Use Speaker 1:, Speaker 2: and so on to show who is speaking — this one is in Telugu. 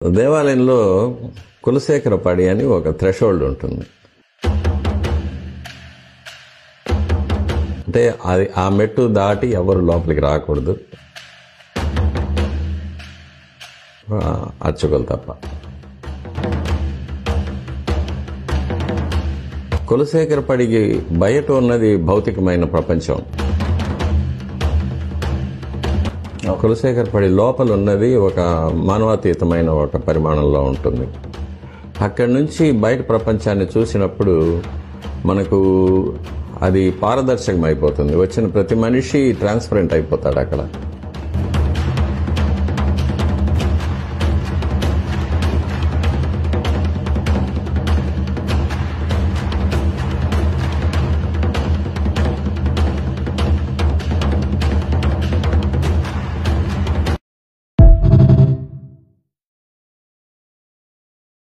Speaker 1: దేవాలయంలో కులశేఖర పడి అని ఒక థ్రెషోల్డ్ ఉంటుంది. అంటే అది ఆ మెట్టు దాటి ఎవరు లోపలికి రాకూడదు, అర్చకులు తప్ప. కులశేఖర పడికి బయట ఉన్నది భౌతికమైన ప్రపంచం, కులశేఖర పడి లోపల ఉన్నది ఒక మానవాతీతమైన ఒక పరిమాణంలో ఉంటుంది. అక్కడి నుంచి బయట ప్రపంచాన్ని చూసినప్పుడు మనకు అది పారదర్శకం అయిపోతుంది. వచ్చిన ప్రతి మనిషి ట్రాన్స్పరెంట్ అయిపోతాడు అక్కడ.